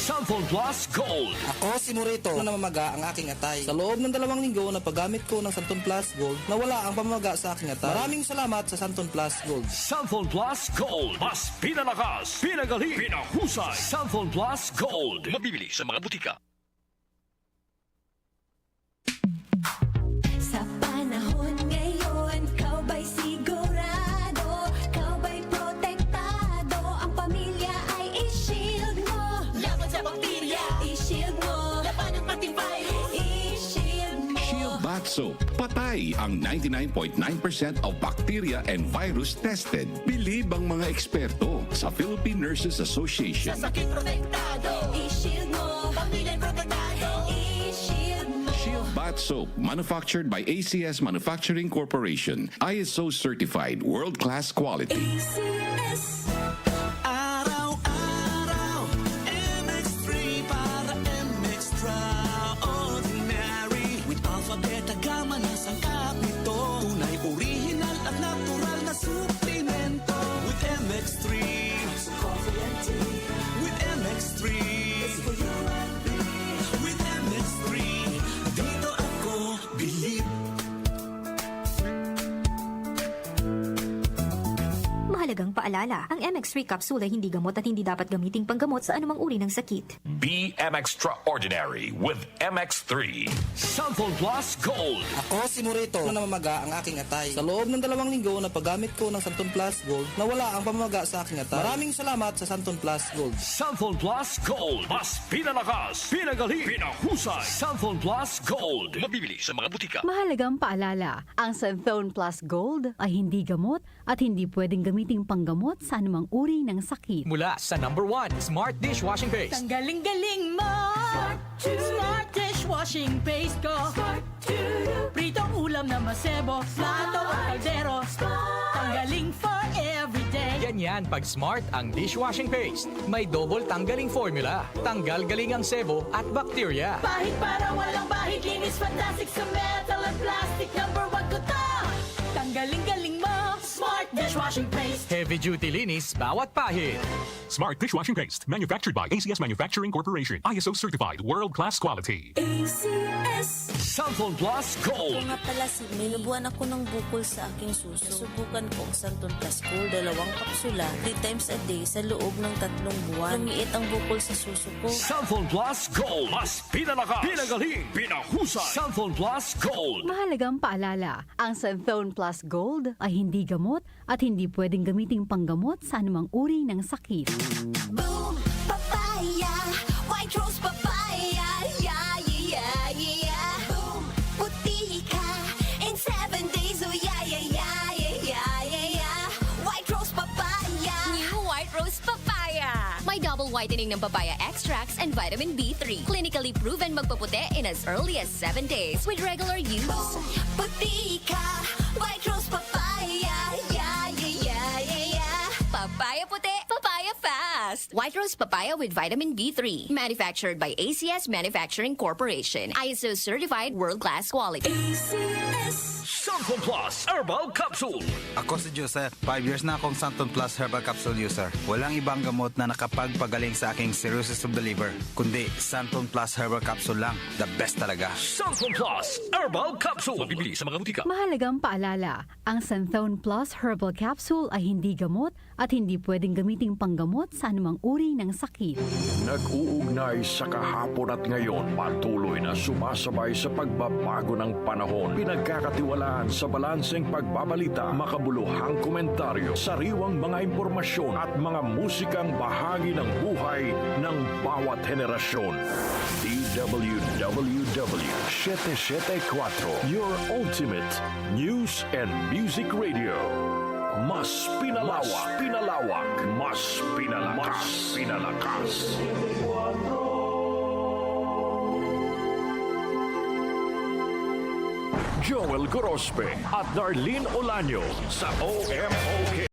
Cellphone Plus Gold. Ako si Morito na namamaga ang aking atay. Sa loob ng 2 linggo na paggamit ko ng Santon Plus Gold, nawala ang pamamaga sa aking atay. Maraming salamat sa Santon Plus Gold. Cellphone Plus Gold. Mas pinalakas, pinagaling, pinahusay. Cellphone Plus Gold. Mabibili sa mga butika. Sa panahon ngayon, kau ba'y sigurado? Kau ba'y protektado? Ang pamilya ay i-shield mo. Laban sa bakterya, i-shield mo. Laban ng pati virus, i-shield mo. Shield Bath Soap. Patay ang 99.9% of bacteria and virus tested. Believe ang mga eksperto sa Philippine Nurses Association. Sa sakit protektado, i-shield mo. Pamilya protektado, i-shield mo. Shield Bath Soap, manufactured by ACS Manufacturing Corporation. ISO certified, world-class quality. ACS. Araw-araw, MX3 para MX-Traordinary. With alpha, beta, gamma na sangkap nito. Tunay, original at natural na suplemento. With MX3, with MX3, with MX3, dito ako believe. Mahalagang paalala, ang MX3 capsule ay hindi gamot at hindi dapat gamiting panggamot sa anumang uri ng sakit. Be Extraordinary with MX3. Cellphone Plus Gold. Ako si Morito na namamaga ang aking atay. Sa loob ng 2 linggo na paggamit ko ng Santon Plus Gold, nawala ang pamamaga sa aking atay. Maraming salamat sa Santon Plus Gold. Cellphone Plus Gold. Mas pinalakas, pinagaling, pinahusay. Cellphone Plus Gold. Mabibili sa mga butika. Mahalagang paalala, ang Santhone Plus Gold ay hindi gamot at hindi pwedeng gamiting panggamot sa anumang uri ng sakit. Mula sa #1 Smart Dishwashing Paste. Tanggaling-galing mo. Smart dishwashing paste ko. Pritong ulam na masebo, plato o kaldero. Tanggaling for everyday. Ganyan pag Smart ang dishwashing paste. May double tanggaling formula. Tanggal galing ang sebo at bacteria. Bahid para walang bahid, linis fantastic sa metal at plastic. #1 ko to. Tanggaling-galing mo. Smart dishwashing paste. Heavy duty linis bawat pahid. Smart Dishwashing Paste, manufactured by ACS Manufacturing Corporation. ISO certified, world-class quality. ACS. Cellphone Plus Gold. Nga pala si Minubuan ako ng bukol sa aking suso. Subukan ko ang Santon Plus Gold, 2 kapsula, 3 times a day sa loob ng 3 buwan. Lumiit ang bukol sa suso ko. Cellphone Plus Gold. Mas pinalakas, pinagaling, pinahusay. Cellphone Plus Gold. Mahalagang paalala, ang Santhone Plus Gold ay hindi gamot at hindi pwedeng gamiting panggamot sa anumang uri ng sakit. Boom, papaya, white rose papaya, yeah, yeah, yeah. Boom, puti ka in 7 days, oh yeah, yeah, yeah, yeah, yeah, yeah. White rose papaya. New White Rose Papaya. May double whitening ng papaya extracts and vitamin B3. Clinically proven magpaputi in as early as 7 days with regular use. Boom, puti ka, white rose papaya, yeah, yeah, yeah, yeah, yeah. Papaya puti, papaya fast. White Rose Papaya with vitamin B3. Manufactured by ACS Manufacturing Corporation. ISO certified world-class quality. ACS. Cellphone Plus Herbal Capsule. Ako si Joseph. 5 years na akong Santon Plus Herbal Capsule user. Walang ibang gamot na nakapagpagaling sa aking cirrhosis of the liver, kundi Santon Plus Herbal Capsule lang. The best talaga. Cellphone Plus Herbal Capsule. Mabibili sa mga butika. Mahalagang paalala, ang Santhone Plus Herbal Capsule ay hindi gamot at hindi pwedeng gamiting panggamot sa anumang uri ng sakit. Nag-uugnay sa kahapon at ngayon, patuloy na sumasabay sa pagbabago ng panahon. Pinagkakatiwalaan sa balanseng pagbabalita, makabuluhang komentaryo, sariwang mga impormasyon at mga musikang bahagi ng buhay ng bawat henerasyon. DWWW 774, your ultimate news and music radio. Mas pinalawak, mas pinalakas. Joel Gorospe at Darlene Olaño sa OMOK.